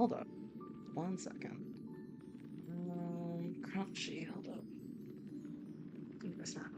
hold up. 1 second. Crunchy, hold up. That's not enough.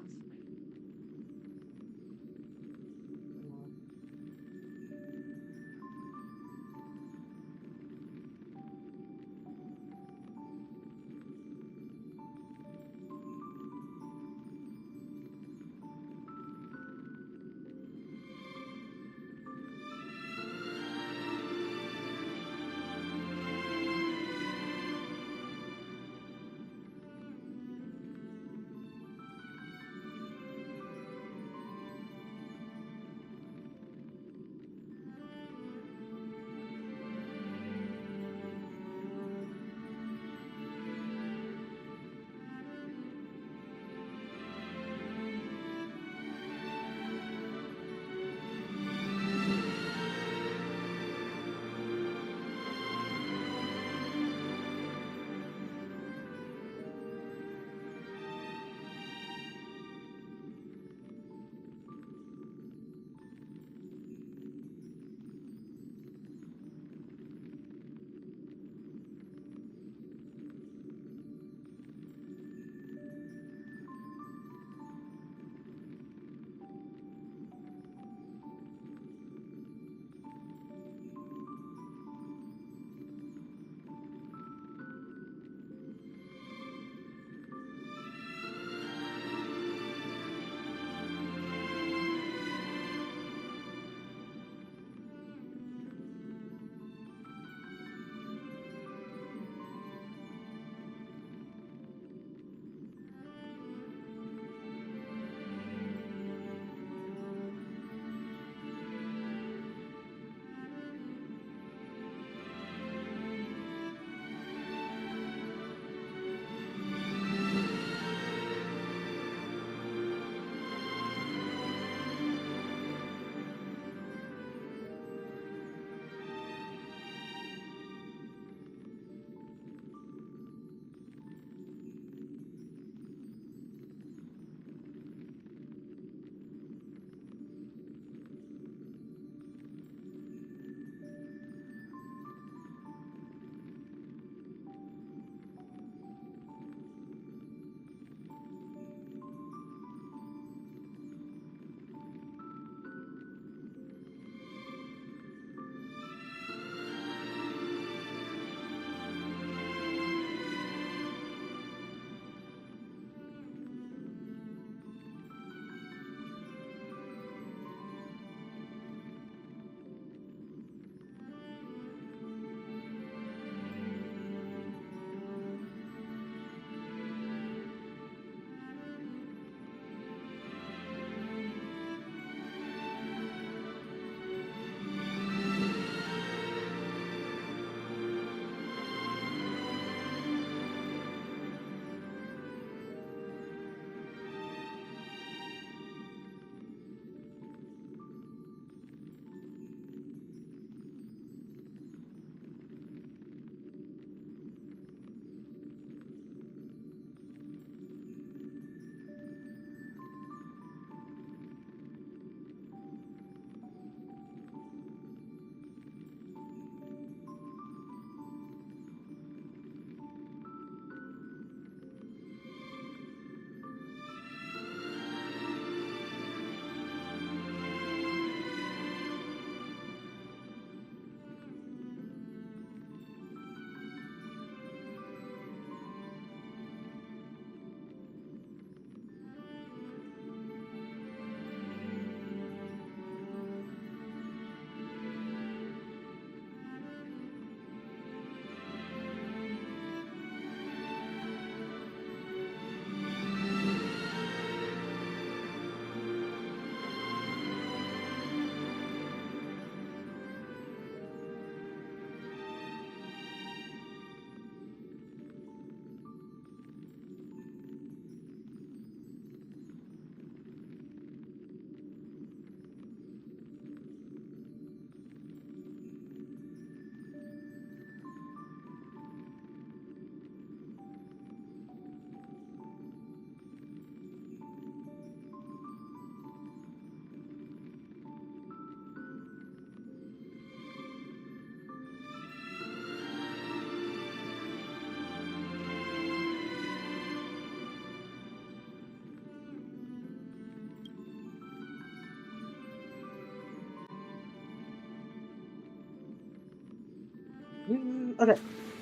Okay.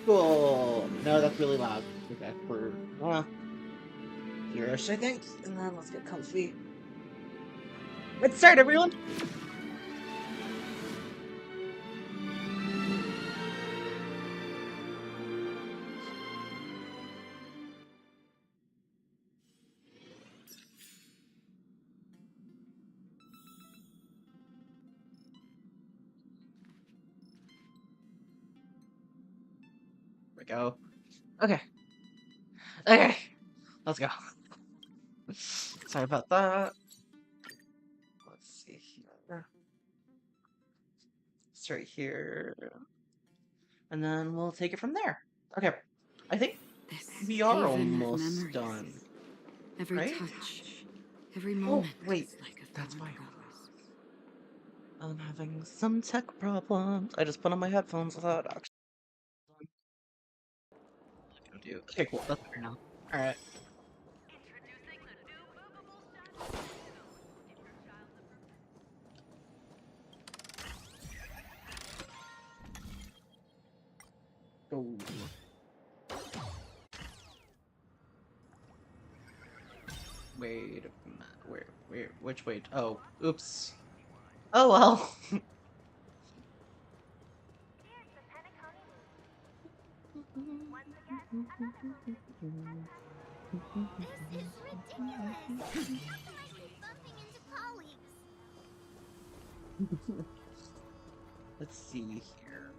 Cool. No, that's really loud. Okay, we're here-ish, I think. And then let's get comfy. Let's start, everyone! There we go. Okay. Okay. Let's go. Sorry about that. Let's see here. Start here. And then we'll take it from there. Okay. I think we are almost done. Every Right? touch, every Oh, moment. wait. Like a That's thousand fine. hours. I'm having some tech problems. I just put on my headphones without actually. Do. Okay, cool. That's better now. Alright. Go. Wait a minute. Which wait? Oh, oops. Oh well. This is ridiculous! How can I be bumping into colleagues? Let's see here.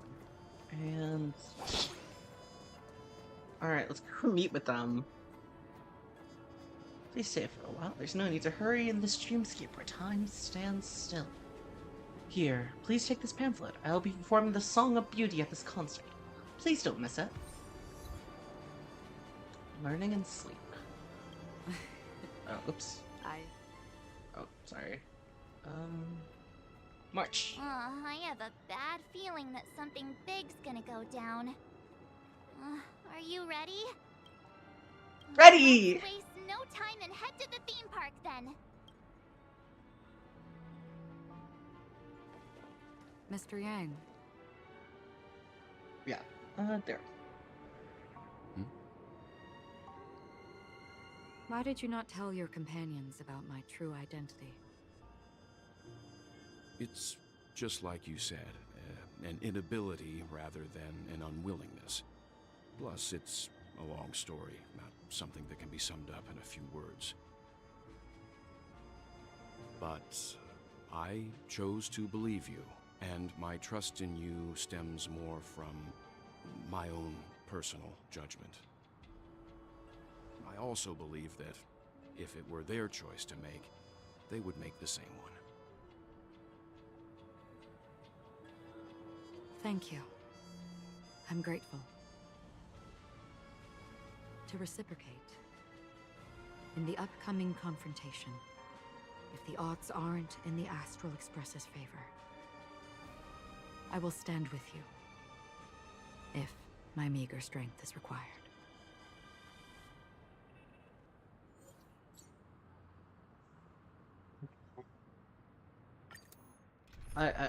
And alright, let's go meet with them. Please stay for a while. There's no need to hurry in this dreamscape where time stands still. Here, please take this pamphlet. I'll be performing the Song of Beauty at this concert. Please don't miss it. Learning and sleep. Oh, oops. Oh, sorry. March. I have a bad feeling that something big's gonna go down. Are you ready? Ready! Let's waste no time and head to the theme park then. Mr. Yang. Yeah. There. Why did you not tell your companions about my true identity? It's just like you said, an inability rather than an unwillingness. Plus, it's a long story, not something that can be summed up in a few words. But I chose to believe you, and my trust in you stems more from my own personal judgment. I also believe that if it were their choice to make, they would make the same one. Thank you. I'm grateful. To reciprocate, in the upcoming confrontation, if the odds aren't in the Astral Express's favor, I will stand with you, if my meager strength is required.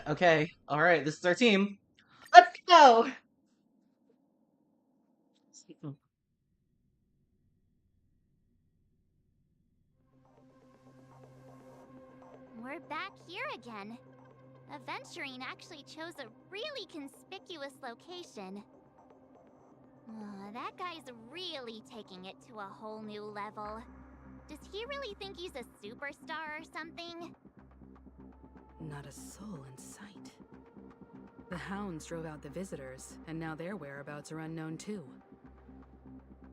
Okay. Alright, this is our team. Let's go! We're back here again. Aventurine actually chose a really conspicuous location. That guy's really taking it to a whole new level. Does he really think he's a superstar or something? Not a soul in sight. The hounds drove out the visitors, and now their whereabouts are unknown too.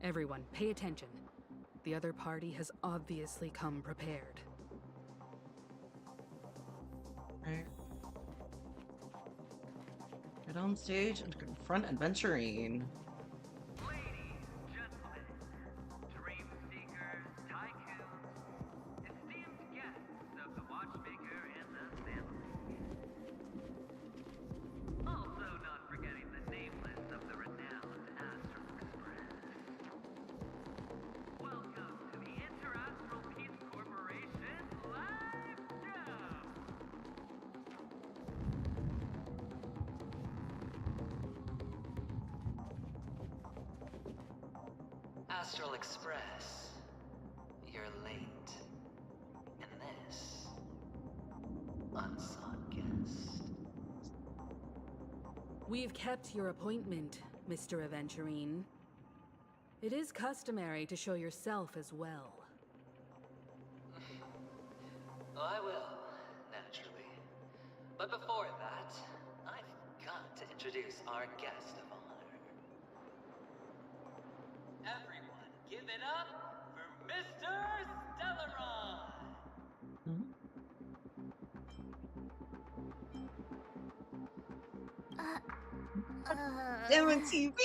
Everyone, pay attention. The other party has obviously come prepared. Alright. Get on stage and confront Aventurine. Astral Express. You're late. And this... unsought guest. We've kept your appointment, Mr. Aventurine. It is customary to show yourself as well. I will, naturally. But before that, I've got to introduce our guest of honor. Everyone, give it up for Mr. Stellaron! Damn it, TV!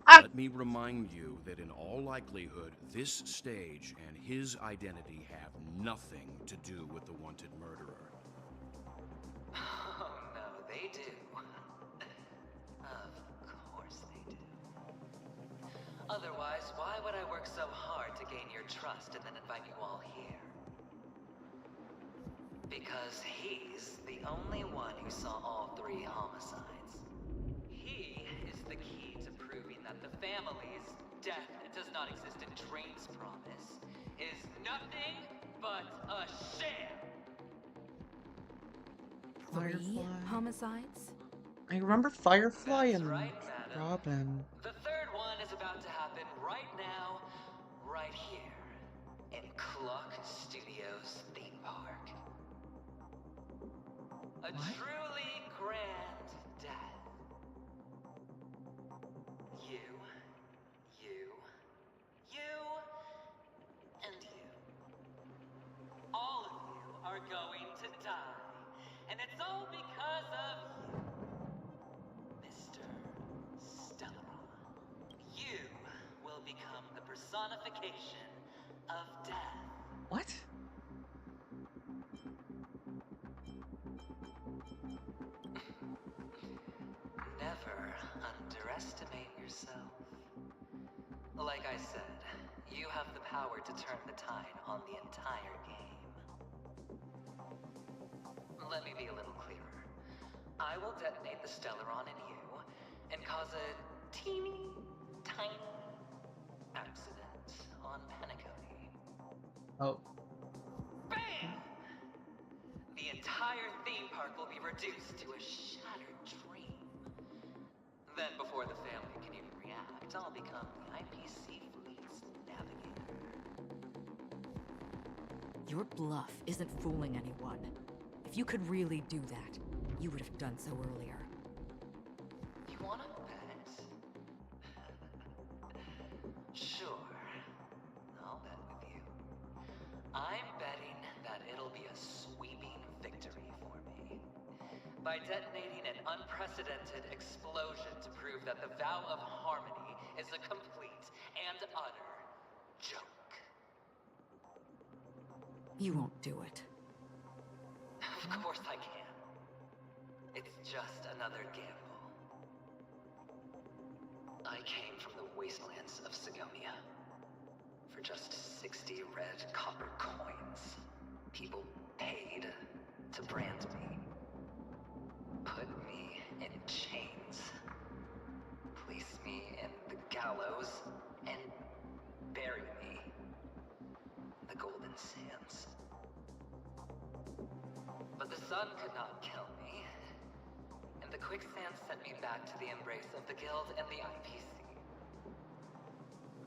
Let me remind you that in all likelihood, this stage and his identity have nothing to do with the wanted murderer. Oh no, they do. Of course they do. Otherwise, why would I work so hard to gain your trust and then invite you all here? Because he's the only one who saw all 3 homicides. He is the key to proving that the family's death does not exist in Drain's promise is nothing but a sham! 3 Firefly. homicides? I remember Firefly That's and right, madam. Robin. The 3rd one is about to happen right now, right here, in Clock Studios theme park. A truly grand death. You, and you. All of you are going to die. And it's all because of you, Mr. Stellaron. You will become the personification of death. What? Never underestimate yourself. Like I said, you have the power to turn the tide on the entire game. Let me be a little clearer. I will detonate the Stellaron in you and cause a teeny, tiny accident on Penacony. Oh. Bam! The entire theme park will be reduced to a shattered dream. Then, before the family can even react, I'll become the IPC fleet's navigator. Your bluff isn't fooling anyone. If you could really do that, you would have done so earlier. You wanna bet? Sure. I'll bet with you. I'm betting that it'll be a sweeping victory for me. By detonating an unprecedented explosion to prove that the vow of harmony is a complete and utter joke. You won't do it. Of course I can. It's just another gamble. I came from the wastelands of Segonia. For just 60 red copper coins, people paid to brand me. Put me in chains. Place me in the gallows and bury me in the golden sands. But the sun could not kill me, and the quicksand sent me back to the embrace of the Guild and the IPC.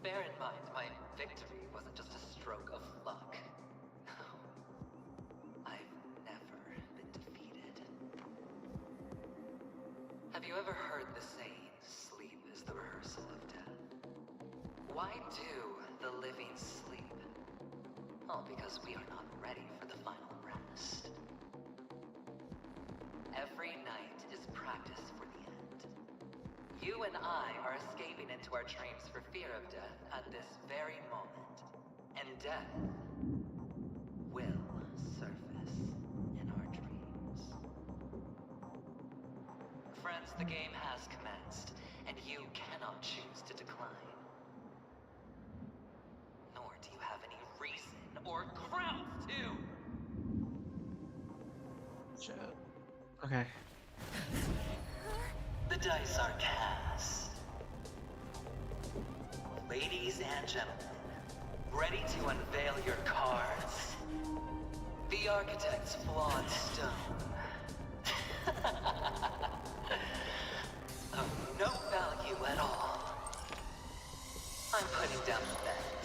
Bear in mind, my victory wasn't just a stroke of luck. No. I've never been defeated. Have you ever heard the saying, sleep is the rehearsal of death? Why do the living sleep? Well, because we are not ready for the final rest. Every night is practice for the end. You and I are escaping into our dreams for fear of death at this very moment. And death will surface in our dreams. Friends, the game has commenced, and you cannot choose to decline. Nor do you have any reason or grounds to! Shit. Okay. The dice are cast. Ladies and gentlemen, ready to unveil your cards? The Architect's flawed stone. Of no value at all. I'm putting down the bet.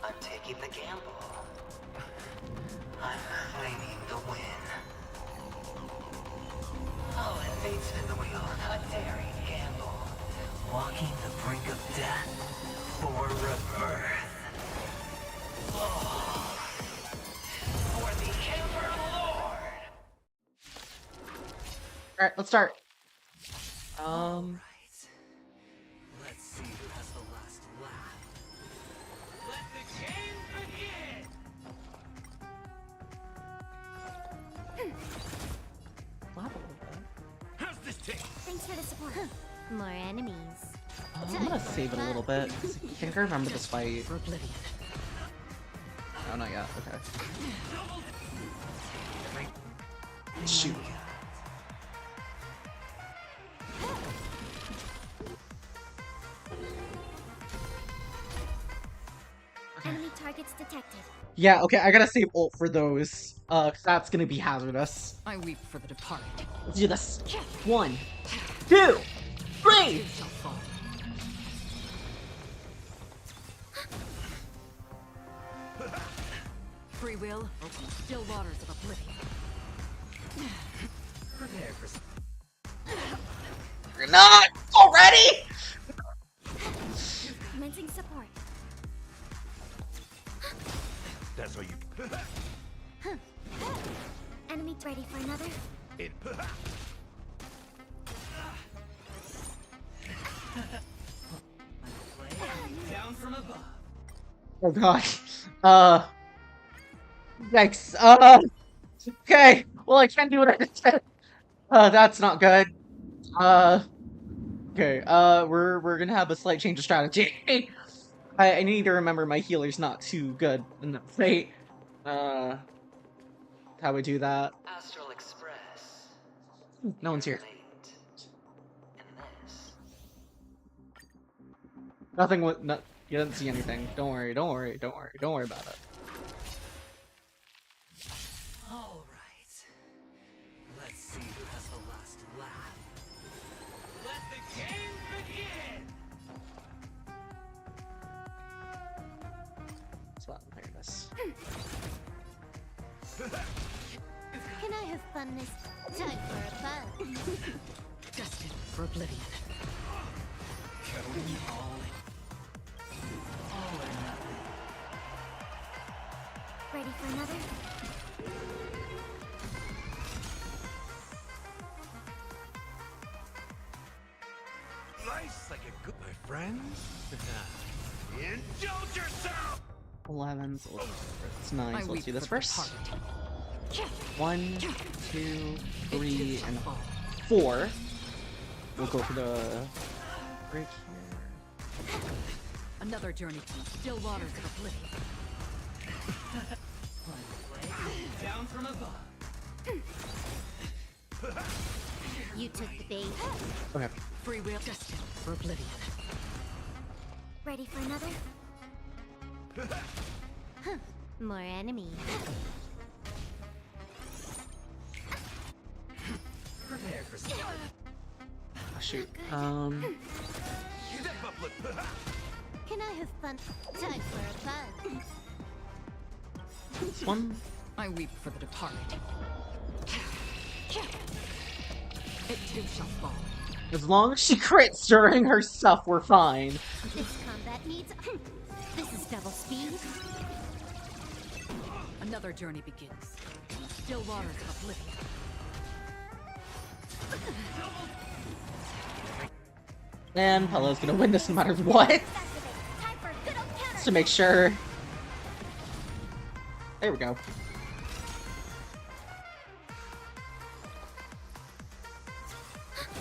I'm taking the gamble. I'm claiming the win. Oh, and fate spin the wheel, a daring gamble. Walking the brink of death for rebirth. Oh, for the Emperor Lord! Alright, let's start. Right. Let's see who has the last laugh. Let the game begin! Flap a little bit. How's this taste? Thanks for the support. More enemies. I'm gonna save it a little bit. 'Cause I think I remember this fight. For oblivion. Oh, not yet. Okay. Shoot. Enemy targets detected. Yeah, okay, I gotta save ult for those. 'Cause that's gonna be hazardous. I weep for the departed. Let's do this. 1, 2, 3! Two shall fall. Free will opens still waters of oblivion. Prepare for You're not already! Commencing support. That's how you. Enemy ready for another? It. down from above. Oh gosh. Yikes. Okay. Well, I can't do what I just said. That's not good. Okay. We're gonna have a slight change of strategy. I need to remember my healer's not too good in the fight. How we do that? Astral Express. No one's here. Late. And this. Nothing. No, you didn't see anything. Don't worry. Don't worry. Don't worry. Don't worry about it. All right. Let's see who has the last laugh. Let the game begin. So there it is. Can I have fun this time for a fun? Destined for oblivion. Going all or nothing. Ready for another? Nice like a good. My friends. Indulge yourself. 11. So it's 9. I So weep let's do this for the first. departed. 1, 2, 3, shall and fall. 4. We'll go for the break here. Another journey through still waters of oblivion. Down from above. You took the bait. Okay. Free will destined for oblivion. Ready for another? More enemies. Prepare for Oh, shoot. Step up, Can I have fun? Time for a fun. This one. I weep for the departed. It too shall fall. As long as she crits during her stuff, we're fine. This combat needs. This is double speed. Another journey begins. Still waters of oblivion. And Pella's gonna win this no matter what. Time for a good old counter. Just to make sure. There we go.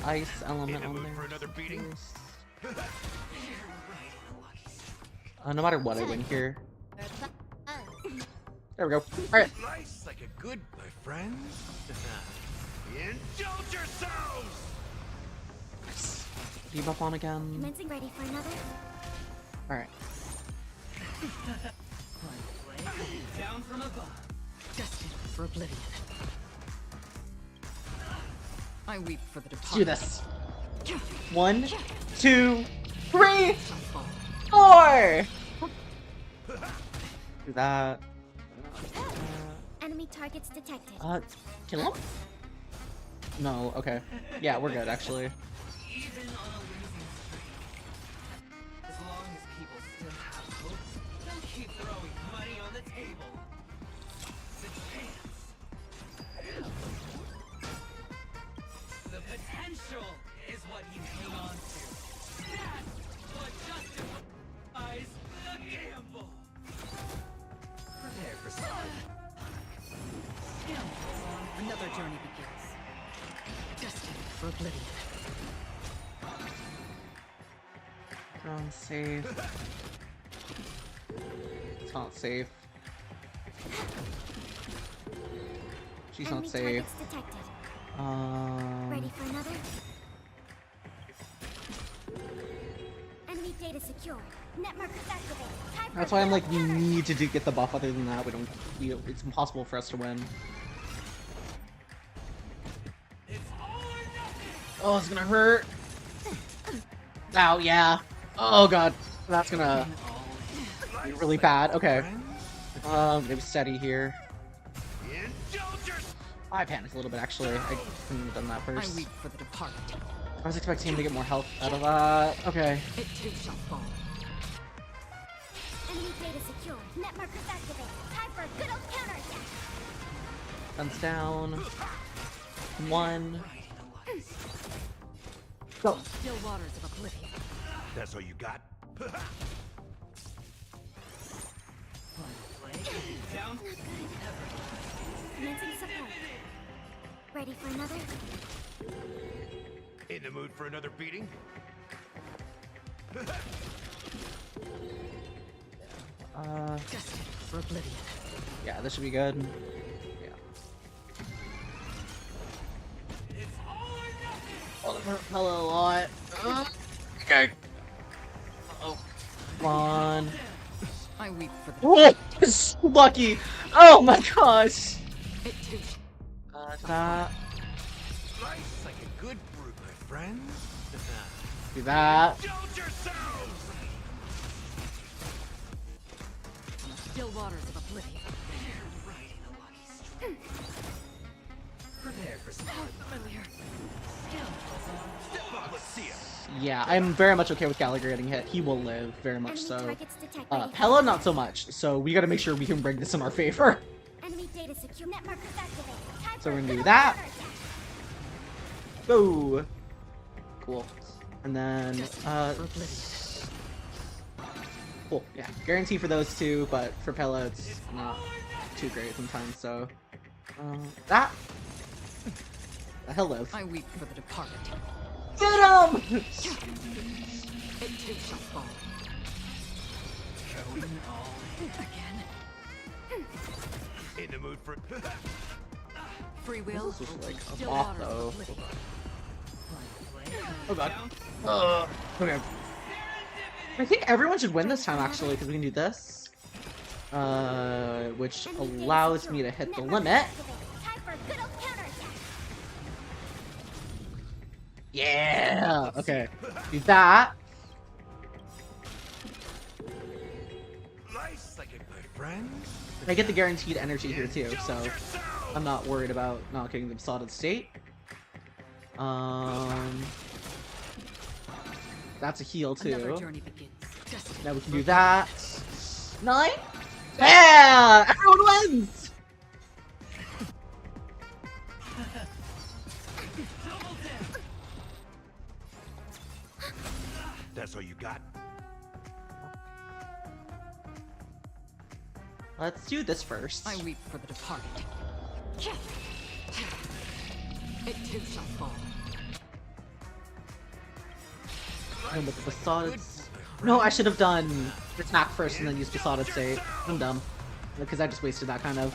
Ice element In the on mood there. for another beating? No matter what, I win here. For a fun. There we go. Alright. Nice like a good. My friends. Indulge yourselves. Debuff on again. Commencing ready for another? Alright. Down from above. Destined for oblivion. I weep for the Let's do departed. this. 1, 2, 3, 4! Do that. Enemy targets detected. Kill him? No, okay. Yeah, we're good, actually. Even on a losing streak. As long as people still have hope, they'll keep throwing money on the table. The chance. The potential is what you hang on to. That's what justifies the gamble. Prepare for something. Another journey begins. Destined for oblivion. Strong safe. It's not safe. She's Enemy not safe. targets detected. Ready for another? Enemy data secure. Net markers activated. Time for That's why I'm like, we counter. need to get the buff. Other than that, we don't. It's impossible for us to win. Oh, it's gonna hurt. Ow, yeah. Oh god, that's gonna be really bad. Okay. Maybe steady here. I panicked a little bit actually. I couldn't have done that I first. weep for the departed. I was expecting him to get more health out of that. Okay. It too shall fall. Enemy data secure. Net markers activated. Time for a good old counterattack. Guns down. 1. Go. Still waters of oblivion. That's all you got? Down. Commencing support. Ready for another? In the mood for another beating? Destined for oblivion. Yeah, this should be good. Yeah. Oh, that hurt Pella a lot. Okay. Oh. Come on. I weep for the Oh, so lucky. Oh my gosh. It too That. Life's like a good brew, my friends. Do that. Indulge yourselves! still waters of oblivion. Riding a lucky streak. Prepare for something familiar. Step up, let's see it. Yeah, I'm very much okay with Gallagher getting hit. He will live, very much Enemy so. targets detected. Ready for Pella, another. not so much. So we gotta make sure we can bring this in our favor. Enemy data secure. Net markers activated. Time So for we're a gonna good do old that. counterattack. Go. Cool. And then, cool. Yeah, guarantee for those two, but for Pella, it's not too great sometimes. So, that. Hello. I weep for the departed. Get him! It too shall fall. Going all in again. In the mood for... Free will. This is just like a Still bot waters of though. oblivion. Oh god. Okay. I think everyone should win this time actually, because we can do this. Which allows me to hit the limit. Time for a good old counterattack. Yeah! Okay. Do that. Life's like a good friends. I get the guaranteed energy here too, so I'm not worried about not getting the solid state. That's a heal Another too. journey begins. Destined Now we can for do that. 9? Yeah! Everyone wins! That's all you got? Let's do this first. I weep for the departed. It too shall fall. And with the besotted... No, I should have done attack first and then use besotted state. I'm dumb. Because I just wasted that kind of...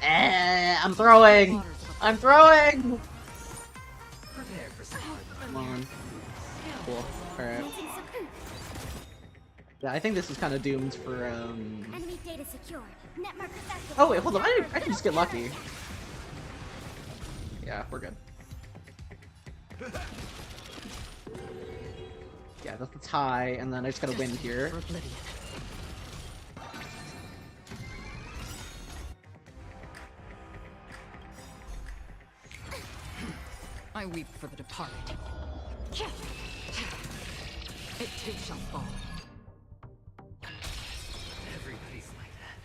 I'm throwing! I'm throwing! Prepare for something. Come on. Cool. Alright. Commencing support. Yeah, I think this is kind of doomed for, Enemy data secured. Net markers active. Oh, wait, hold on. I can just get lucky. Yeah, we're good. Yeah, that's the tie, and then I just gotta win here. I weep for the departed. It too shall fall. Everybody's like that,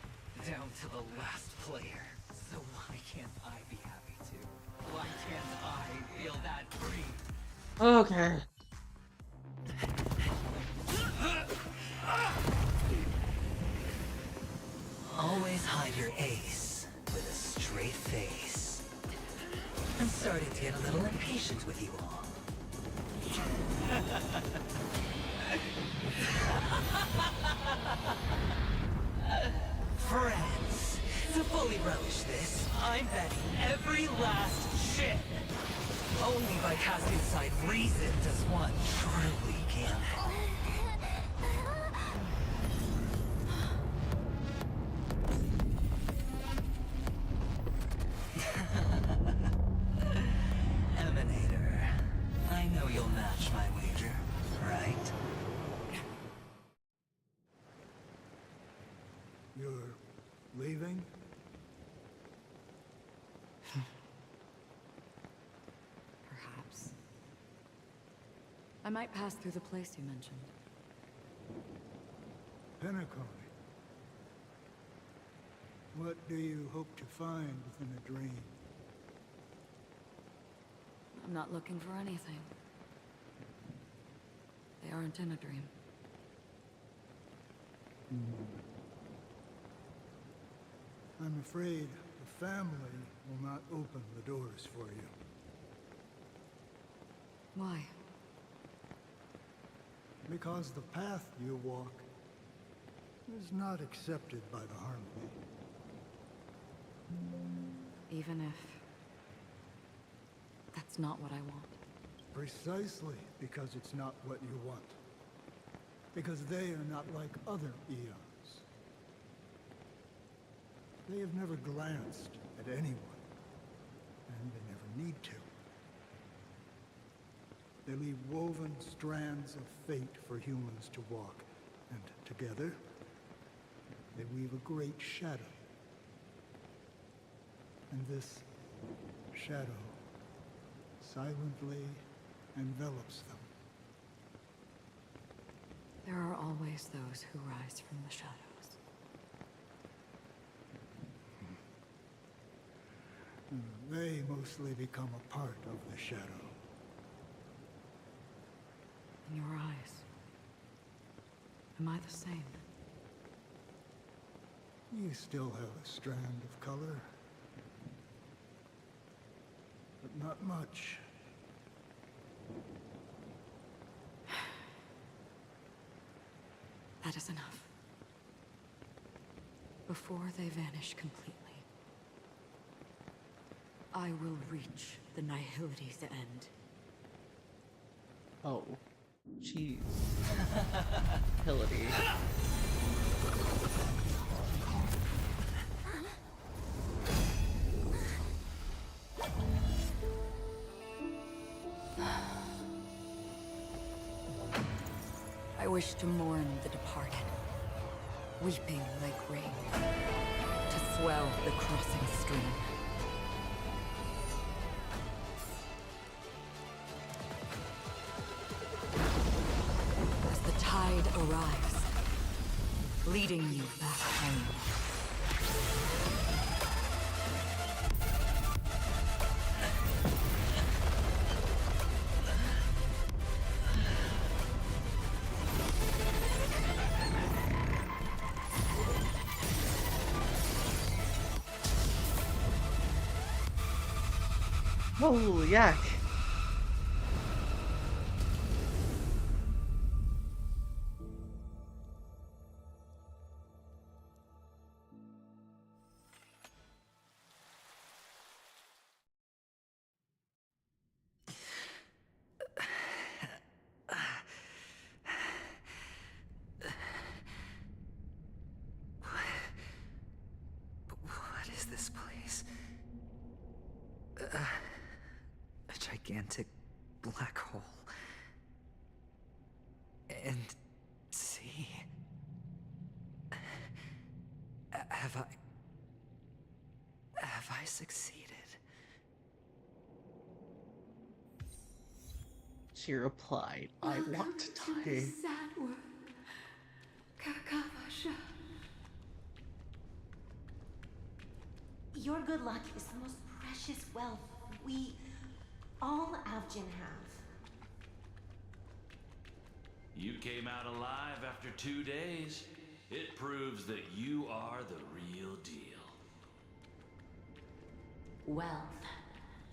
down to the last player. So why can't I be happy too? Why can't I feel that free? Okay. Always hide your ace with a straight face. I'm starting to get a little impatient with you all. Friends, to fully relish this, I'm betting every last shit. Only by casting aside reason does one truly gamble. Emanator, I know you'll match my wager, right? You're leaving? Perhaps. I might pass through the place you mentioned. Penacony. What do you hope to find within a dream? I'm not looking for anything. They aren't in a dream. I'm afraid the family will not open the doors for you. Why? Because the path you walk is not accepted by the Harmony. Even if... that's not what I want. Precisely because it's not what you want. Because they are not like other eons. They have never glanced at anyone, and they never need to. They leave woven strands of fate for humans to walk, and together, they weave a great shadow. And this shadow silently envelops them. There are always those who rise from the shadows. They mostly become a part of the shadow. In your eyes, am I the same? You still have a strand of color. But not much. That is enough. Before they vanish completely, I will reach the Nihility's end. Oh. Jeez. Ability. I wish to mourn the departed, weeping like rain, to swell the crossing stream. As the tide arrives, leading you back home. Oh, yeah. this place. A gigantic black hole. And see... Have I succeeded? She replied, I want to die. Sad word. Kakavasha. Your good luck is the most precious wealth we, all Avgin, have. You came out alive after 2 days. It proves that you are the real deal. Wealth,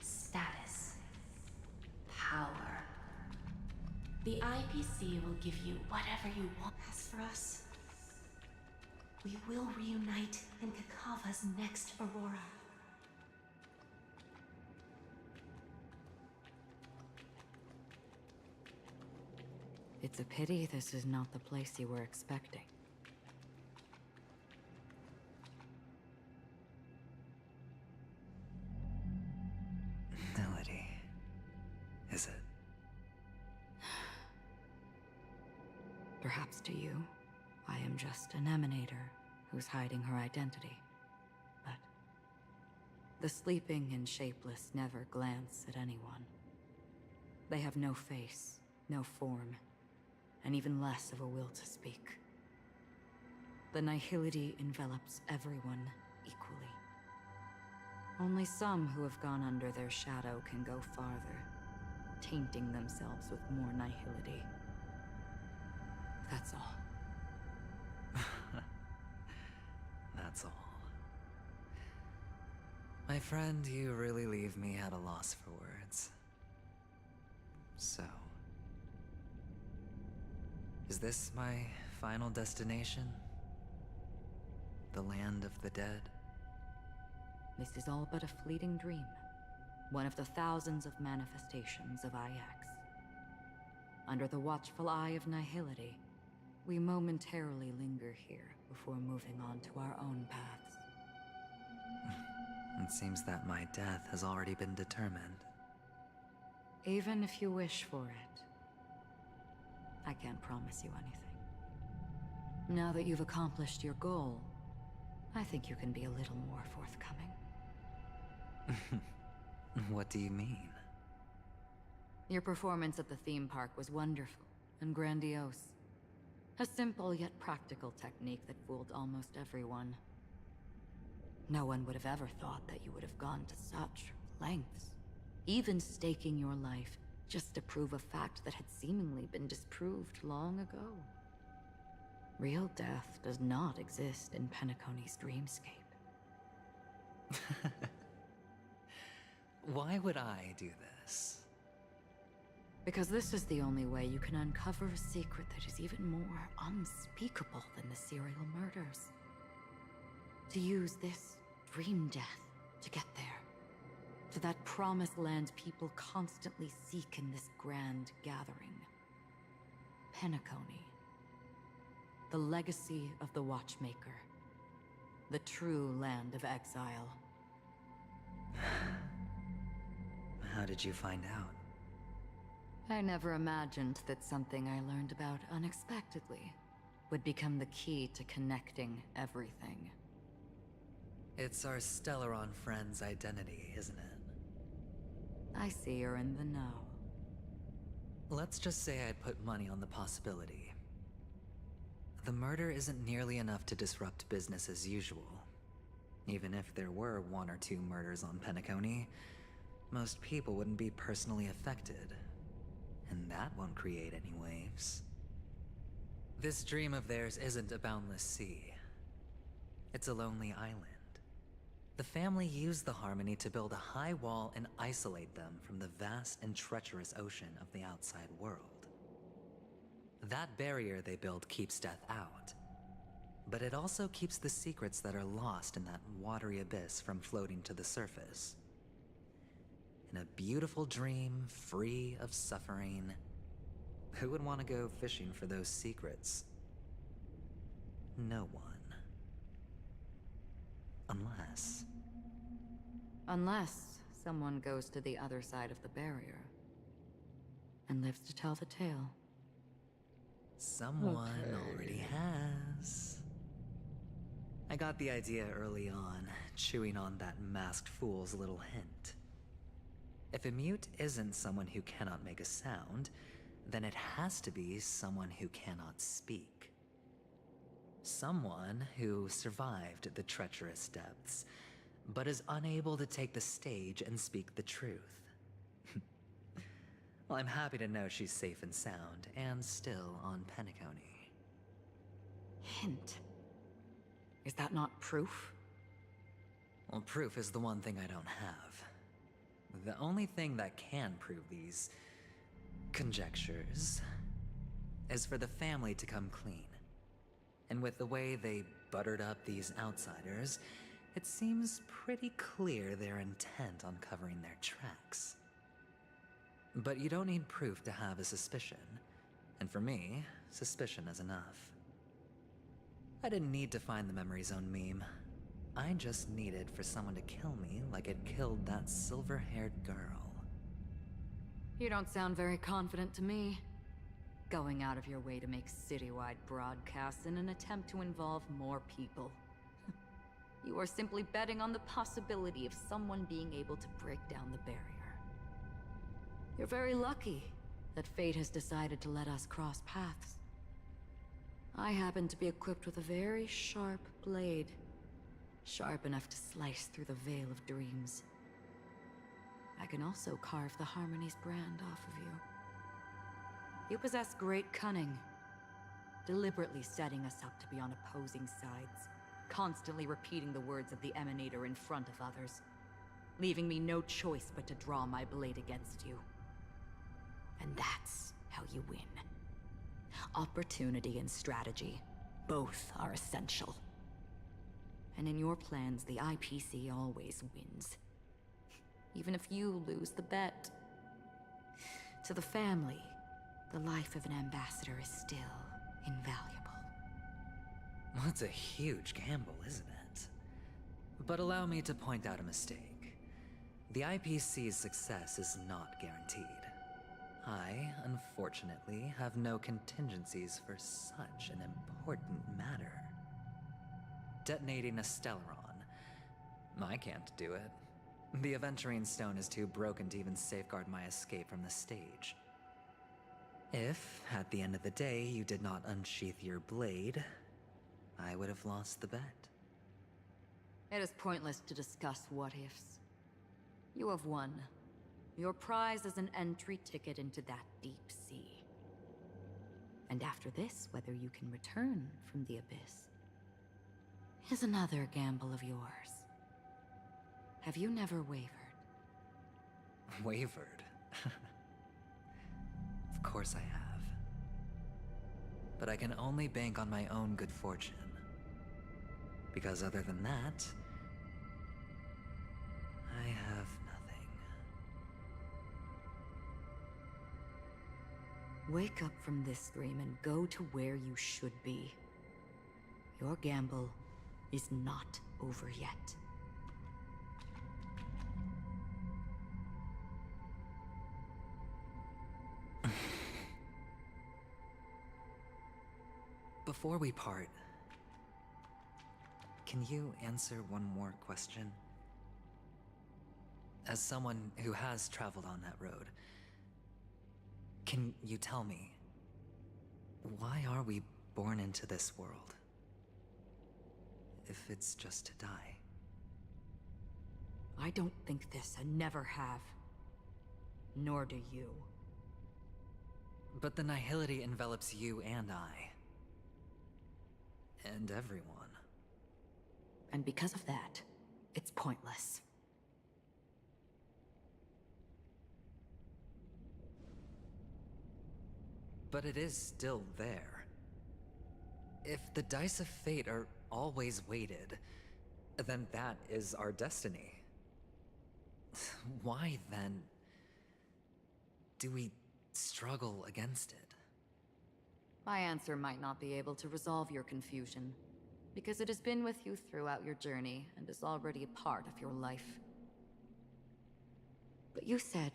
status, power. The IPC will give you whatever you want. As for us, we will reunite in Kakava's next Aurora. It's a pity this is not the place you were expecting. Melody. Is it? Perhaps to you, I am just an emanator who's hiding her identity. But the sleeping and shapeless never glance at anyone. They have no face, no form, and even less of a will to speak. The nihility envelops everyone equally. Only some who have gone under their shadow can go farther, tainting themselves with more nihility. That's all. That's all. My friend, you really leave me at a loss for words. So... is this my final destination? The land of the dead? This is all but a fleeting dream. One of the thousands of manifestations of IX. Under the watchful eye of nihility, we momentarily linger here before moving on to our own paths. It seems that my death has already been determined. Even if you wish for it, I can't promise you anything. Now that you've accomplished your goal, I think you can be a little more forthcoming. What do you mean? Your performance at the theme park was wonderful and grandiose. A simple yet practical technique that fooled almost everyone. No one would have ever thought that you would have gone to such lengths, even staking your life just to prove a fact that had seemingly been disproved long ago. Real death does not exist in Penacony's dreamscape. Why would I do this? Because this is the only way you can uncover a secret that is even more unspeakable than the serial murders. To use this dream death to get there. To that promised land people constantly seek in this grand gathering. Penacony. The legacy of the Watchmaker. The true land of exile. How did you find out? I never imagined that something I learned about unexpectedly would become the key to connecting everything. It's our Stellaron friend's identity, isn't it? I see you're in the know. Let's just say I put money on the possibility. The murder isn't nearly enough to disrupt business as usual. Even if there were 1 or 2 murders on Penacony, most people wouldn't be personally affected. And that won't create any waves. This dream of theirs isn't a boundless sea. It's a lonely island. The family used the Harmony to build a high wall and isolate them from the vast and treacherous ocean of the outside world. That barrier they built keeps death out. But it also keeps the secrets that are lost in that watery abyss from floating to the surface. In a beautiful dream, free of suffering, who would want to go fishing for those secrets? No one. Unless... Unless someone goes to the other side of the barrier and lives to tell the tale. Someone already has. I got the idea early on, chewing on that masked fool's little hint. If a mute isn't someone who cannot make a sound, then it has to be someone who cannot speak. Someone who survived the treacherous depths, but is unable to take the stage and speak the truth. Well, I'm happy to know she's safe and sound, and still on Penacony. Hint. Is that not proof? Well, proof is the one thing I don't have. The only thing that can prove these conjectures is for the family to come clean. And with the way they buttered up these outsiders, it seems pretty clear they're intent on covering their tracks. But you don't need proof to have a suspicion. And for me, suspicion is enough. I didn't need to find the memory zone meme. I just needed for someone to kill me like it killed that silver-haired girl. You don't sound very confident to me. Going out of your way to make citywide broadcasts in an attempt to involve more people. You are simply betting on the possibility of someone being able to break down the barrier. You're very lucky that fate has decided to let us cross paths. I happen to be equipped with a very sharp blade. Sharp enough to slice through the veil of dreams. I can also carve the Harmony's brand off of you. You possess great cunning, deliberately setting us up to be on opposing sides, constantly repeating the words of the Emanator in front of others, leaving me no choice but to draw my blade against you. And that's how you win. Opportunity and strategy, both are essential. And in your plans, the IPC always wins. Even if you lose the bet. To the family, the life of an ambassador is still invaluable. Well, it's a huge gamble, isn't it? But allow me to point out a mistake. The IPC's success is not guaranteed. I, unfortunately, have no contingencies for such an important matter. Detonating a Stellaron. I can't do it. The Aventurine Stone is too broken to even safeguard my escape from the stage. If, at the end of the day, you did not unsheath your blade, I would have lost the bet. It is pointless to discuss what-ifs. You have won. Your prize is an entry ticket into that deep sea. And after this, whether you can return from the abyss is another gamble of yours. Have you never wavered? Wavered? Of course I have. But I can only bank on my own good fortune. Because other than that, I have nothing. Wake up from this dream and go to where you should be. Your gamble is not over yet. Before we part, can you answer one more question? As someone who has traveled on that road, can you tell me, why are we born into this world? If it's just to die. I don't think this and never have. Nor do you. But the nihility envelops you and I. And everyone. And because of that, it's pointless. But it is still there. If the dice of fate are always weighted, then that is our destiny. Why, then, do we struggle against it? My answer might not be able to resolve your confusion, because it has been with you throughout your journey and is already a part of your life. But you said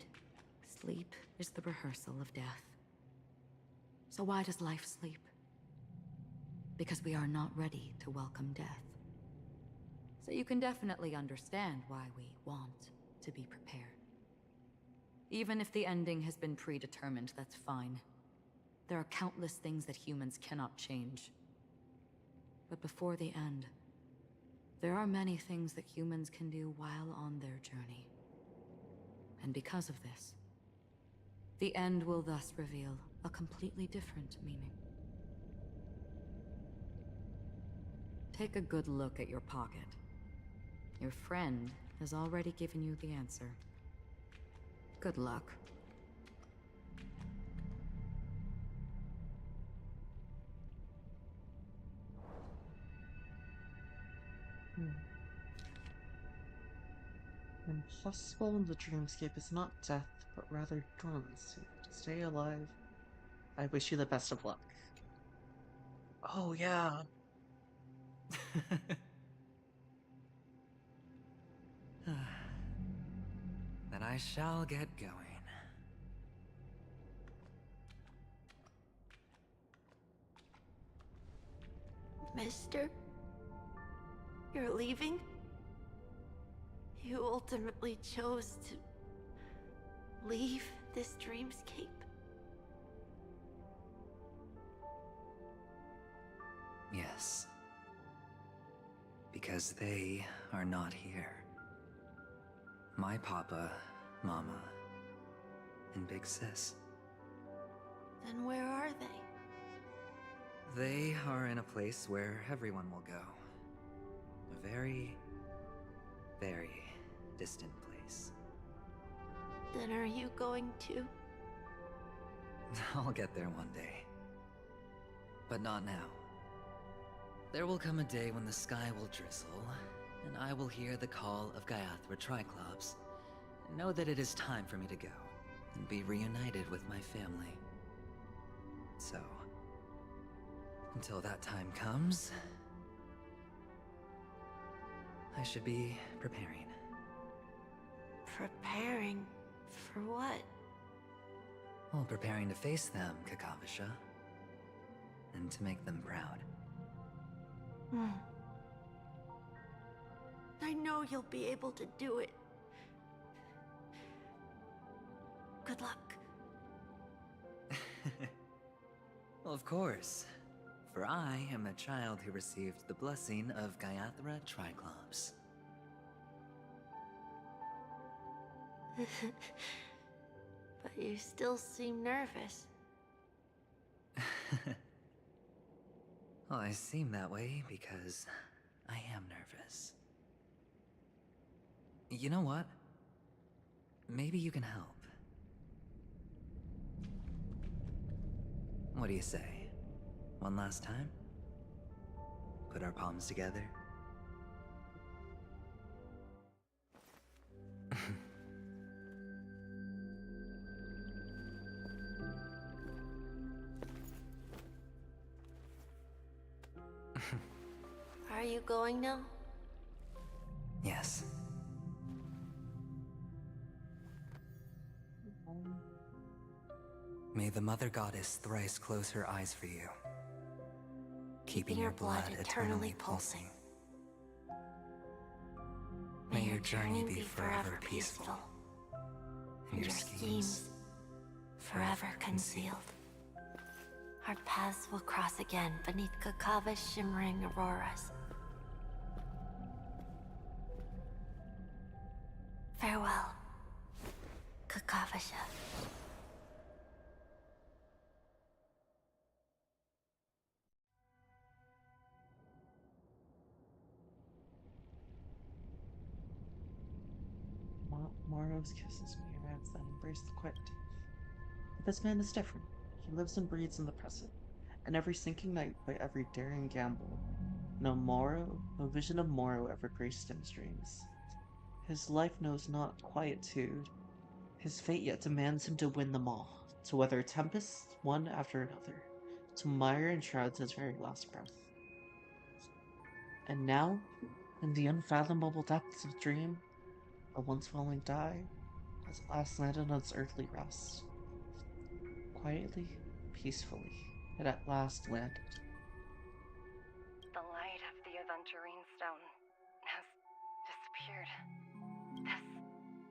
sleep is the rehearsal of death. So why does life sleep? Because we are not ready to welcome death. So you can definitely understand why we want to be prepared. Even if the ending has been predetermined, that's fine. There are countless things that humans cannot change. But before the end, there are many things that humans can do while on their journey. And because of this, the end will thus reveal a completely different meaning. Take a good look at your pocket. Your friend has already given you the answer. Good luck. Impossible in the dreamscape is not death, but rather dormancy. To stay alive, I wish you the best of luck. Oh, yeah. Then I shall get going. Mister? You're leaving? You ultimately chose to leave this dreamscape? Yes. Because they are not here. My papa, mama, and big sis. Then where are they? They are in a place where everyone will go. A very, very distant place. Then are you going to? I'll get there one day. But not now. There will come a day when the sky will drizzle, and I will hear the call of Gaiathra Triclops, and know that it is time for me to go, and be reunited with my family. So, until that time comes, I should be preparing. Preparing for what? Well, preparing to face them, Kakavasha. And to make them proud. I know you'll be able to do it. Good luck. Well, of course. For I am a child who received the blessing of Gaiathra Triclops. But you still seem nervous. Well, I seem that way because I am nervous. You know what? Maybe you can help. What do you say? One last time? Put our palms together? Are you going now? Yes. May the Mother Goddess thrice close her eyes for you, keeping your blood eternally pulsing. May your journey be forever peaceful, and your schemes forever concealed. Our paths will cross again beneath Kakava's shimmering auroras. Farewell, Kakavasha. Morrow's kisses me around then embrace the quiet. But this man is different. He lives and breathes in the present, and every sinking night by every daring gamble. No vision of Morrow ever graced him his dreams. His life knows not quietude. His fate yet demands him to win them all, to weather tempests one after another, to mire and shrouds his very last breath. And now, in the unfathomable depths of dream, a once falling die, as it last landed on its earthly rest. Quietly, peacefully, it at last landed. The light of the Aventurine Stone has disappeared. This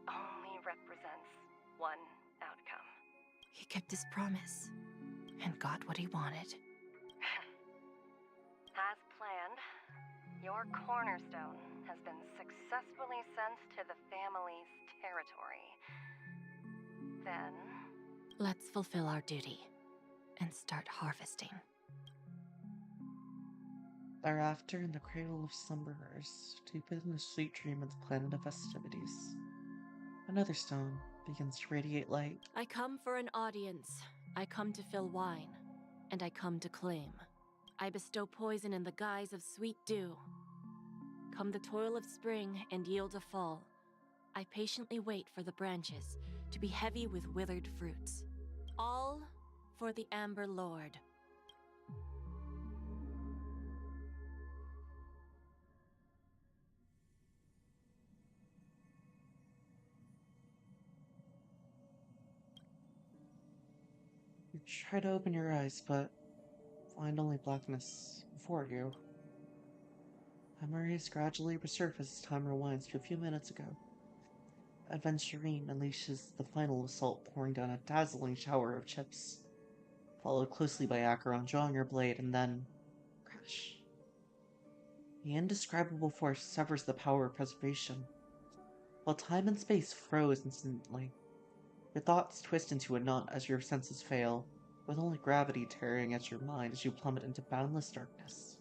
only represents one outcome. He kept his promise and got what he wanted. As planned, your cornerstone has been successfully sent to the family's territory. Then, Let's fulfill our duty and start harvesting. Thereafter, in the cradle of slumberers, deep in the sweet dream of the planet of festivities, another stone begins to radiate light. I come for an audience. I come to fill wine, and I come to claim. I bestow poison in the guise of sweet dew. Come the toil of spring and yield a fall. I patiently wait for the branches to be heavy with withered fruits. All for the Amber Lord. You try to open your eyes, but find only blackness before you. Memories gradually resurface as time rewinds to a few minutes ago. Aventurine unleashes the final assault, pouring down a dazzling shower of chips, followed closely by Acheron drawing her blade, and then crash. The indescribable force severs the power of preservation, while time and space froze instantly. Your thoughts twist into a knot as your senses fail, with only gravity tearing at your mind as you plummet into boundless darkness,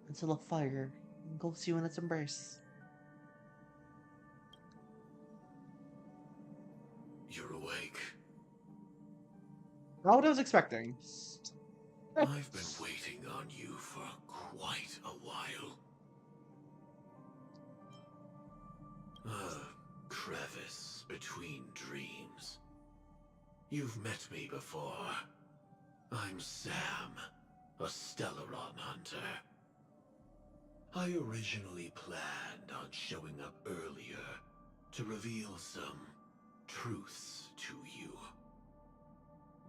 until a fire engulfs you in its embrace. You're awake. Not what I was expecting. I've been waiting on you for quite a while. A crevice between dreams. You've met me before. I'm Sam, a Stellaron hunter. I originally planned on showing up earlier to reveal some truths to you.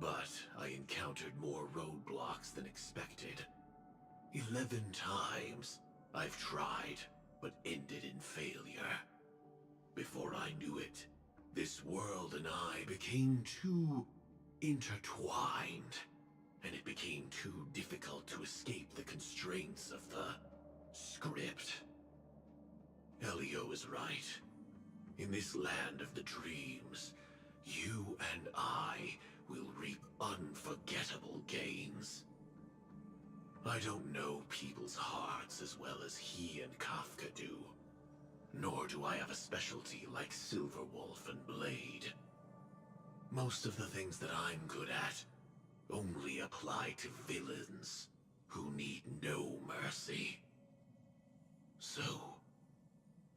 But I encountered more roadblocks than expected. 11 times I've tried, but ended in failure. Before I knew it, this world and I became too intertwined, and it became too difficult to escape the constraints of the script. Elio is right. In this land of the dreams, you and I will reap unforgettable gains. I don't know people's hearts as well as he and Kafka do. Nor do I have a specialty like Silverwolf and Blade. Most of the things that I'm good at only apply to villains who need no mercy. So,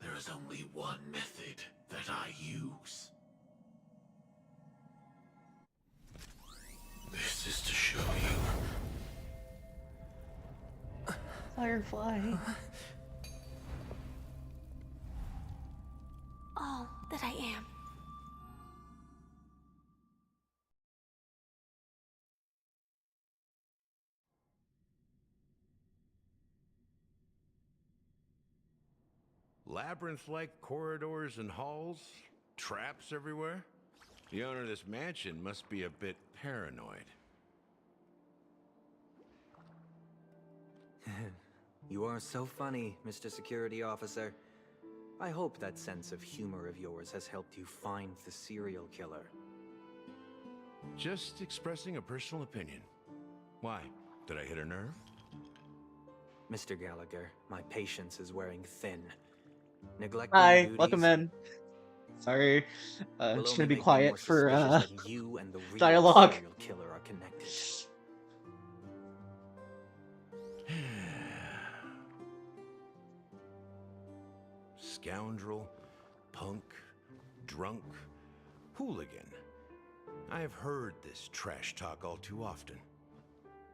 there is only one method that I use. This is to show you. Firefly. All that I am. Labyrinth-like corridors and halls? Traps everywhere? The owner of this mansion must be a bit paranoid. You are so funny, Mr. Security Officer. I hope that sense of humor of yours has helped you find the serial killer. Just expressing a personal opinion. Why? Did I hit a nerve? Mr. Gallagher, my patience is wearing thin. Neglecting Hi, duties welcome in. Sorry, will just only gonna be make me quiet more for suspicious that you and the real dialogue. serial killer are connected. Scoundrel, punk, drunk, hooligan. I have heard this trash talk all too often.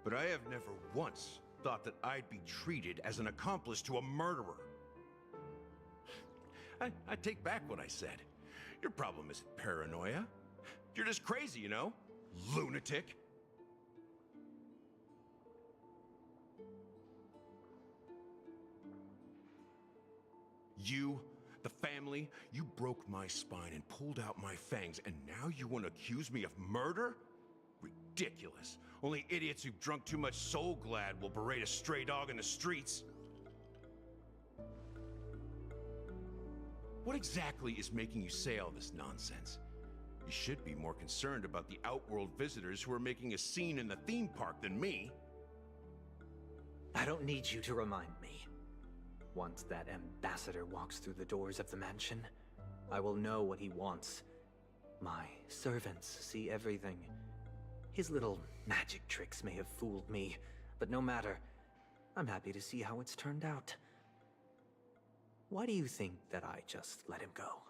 But I have never once thought that I'd be treated as an accomplice to a murderer. I take back what I said. Your problem isn't paranoia. You're just crazy, you know? Lunatic. You, the family, you broke my spine and pulled out my fangs, and now you want to accuse me of murder? Ridiculous. Only idiots who've drunk too much Soul Glad will berate a stray dog in the streets. What exactly is making you say all this nonsense? You should be more concerned about the Outworld visitors who are making a scene in the theme park than me. I don't need you to remind me. Once that ambassador walks through the doors of the mansion, I will know what he wants. My servants see everything. His little magic tricks may have fooled me, but no matter. I'm happy to see how it's turned out. Why do you think that I just let him go?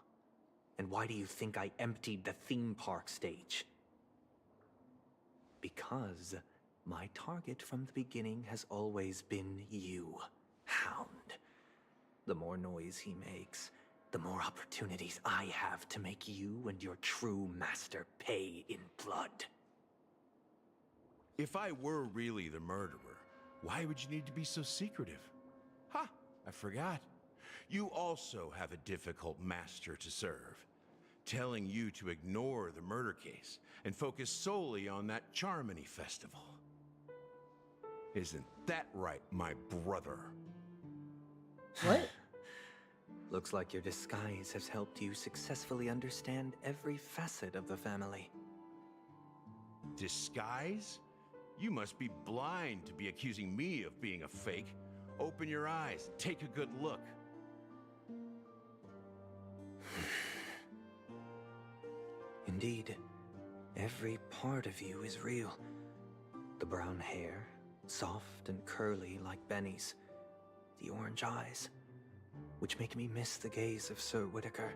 And why do you think I emptied the theme park stage? Because my target from the beginning has always been you, Hound. The more noise he makes, the more opportunities I have to make you and your true master pay in blood. If I were really the murderer, why would you need to be so secretive? Ha! I forgot. You also have a difficult master to serve, telling you to ignore the murder case and focus solely on that Charmony festival. Isn't that right, my brother? What? Looks like your disguise has helped you successfully understand every facet of the family. Disguise? You must be blind to be accusing me of being a fake. Open your eyes, take a good look. Indeed, every part of you is real. The brown hair, soft and curly like Benny's. The orange eyes, which make me miss the gaze of Sir Whitaker.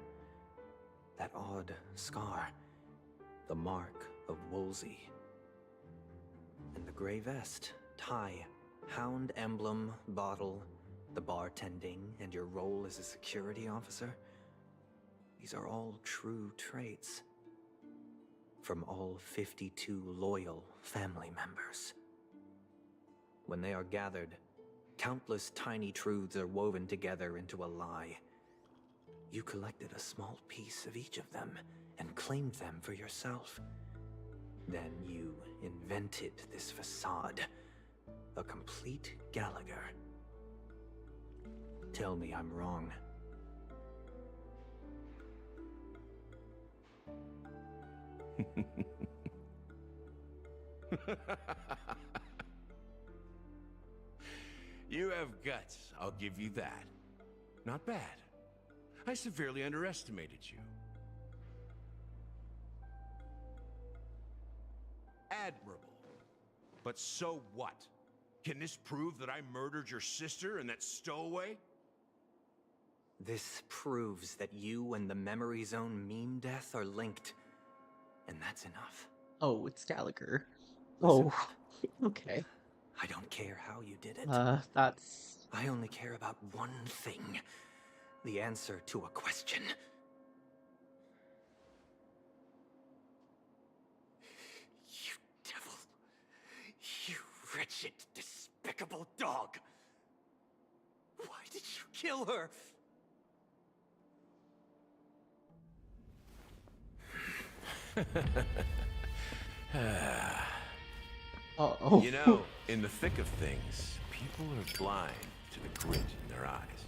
That odd scar, the mark of Wolsey. And the gray vest, tie, hound emblem, bottle, the bartending, and your role as a security officer. These are all true traits. From all 52 loyal family members. When they are gathered, countless tiny truths are woven together into a lie. You collected a small piece of each of them and claimed them for yourself. Then you invented this facade, a complete Gallagher. Tell me I'm wrong. You have guts, I'll give you that. Not bad. I severely underestimated you. Admirable. But so what? Can this prove that I murdered your sister and that stowaway? This proves that you and the Memory Zone meme death are linked. And that's enough. Oh, it's Gallagher. Listen Oh, up. okay. I don't care how you did it. That's... I only care about one thing. The answer to a question. You devil. You wretched, despicable dog. Why did you kill her? Uh-oh. You know, in the thick of things, people are blind to the grit in their eyes.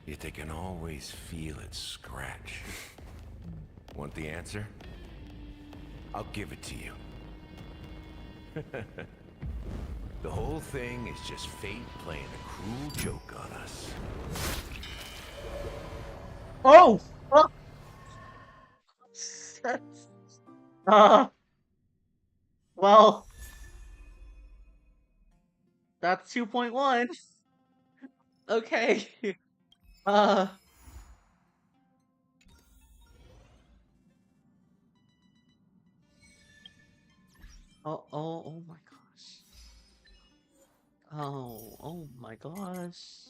Yet they can always feel it scratch. Want the answer? I'll give it to you. The whole thing is just fate playing a cruel joke on us. Oh! Oh! Well, that's 2.1. Okay. Oh, oh my gosh. Oh my gosh.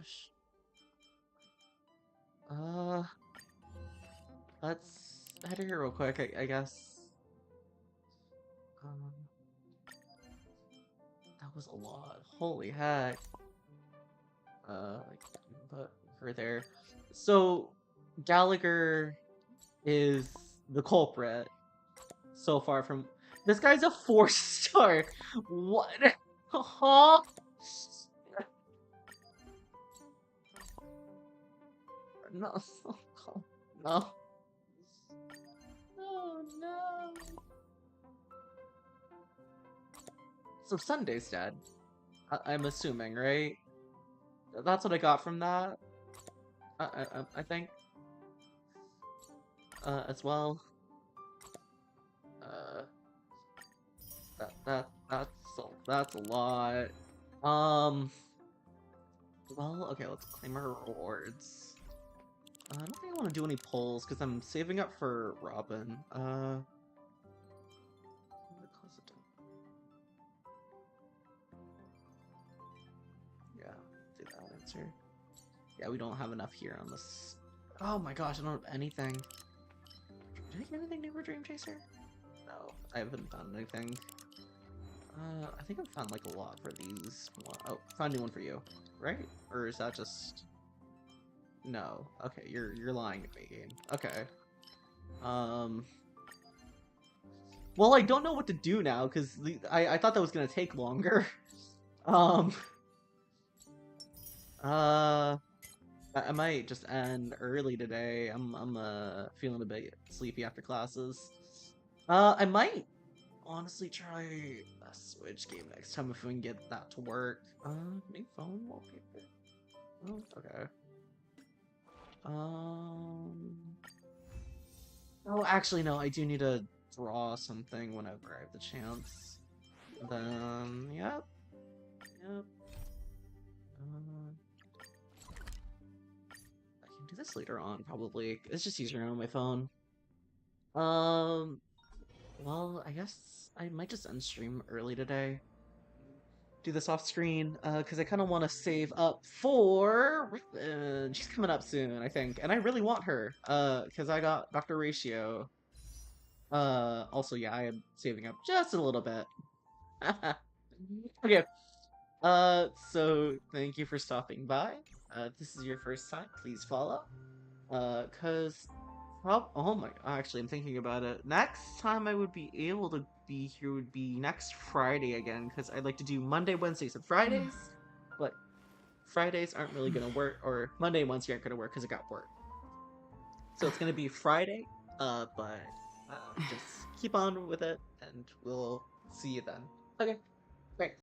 gosh. Let's head here real quick, I guess. That was a lot. Holy heck. I can put her there. So, Gallagher is the culprit so far from... This guy's a 4-star! What? Huh? No. No. Oh no. So Sunday's dead. I'm assuming, right? That's what I got from that. I think. As well. That's a lot. Well, okay, let's claim our rewards. I don't think I want to do any polls because I'm saving up for Robin. I'm gonna close it down. Yeah, do that answer. Yeah, we don't have enough here on this. Oh my gosh, I don't have anything. Did I get anything new for Dream Chaser? No, I haven't found anything. I think I've found like a lot for these. Oh, found a new one for you, right? Or is that just... No. Okay, you're lying at me, game. Okay. Well, I don't know what to do now because I thought that was gonna take longer. I might just end early today. I'm feeling a bit sleepy after classes. I might honestly try a Switch game next time if we can get that to work. New phone wallpaper. Oh, okay. Oh, actually, no. I do need to draw something whenever I have the chance. Then, yep. I can do this later on, probably. It's just easier on my phone. Well, I guess I might just end stream early today. Do this off screen, because I kind of want to save up for... she's coming up soon, I think. And I really want her, because I got Dr. Ratio. Also, yeah, I am saving up just a little bit. Okay. So thank you for stopping by. This is your first time, please follow. Cause... Oh my... Actually, I'm thinking about it. Next time I would be able to be here would be next Friday again, because I'd like to do Monday, Wednesdays, and Fridays, but Fridays aren't really gonna work, or Monday and Wednesday aren't gonna work because I got work. So it's gonna be Friday, but just keep on with it, and we'll see you then. Okay.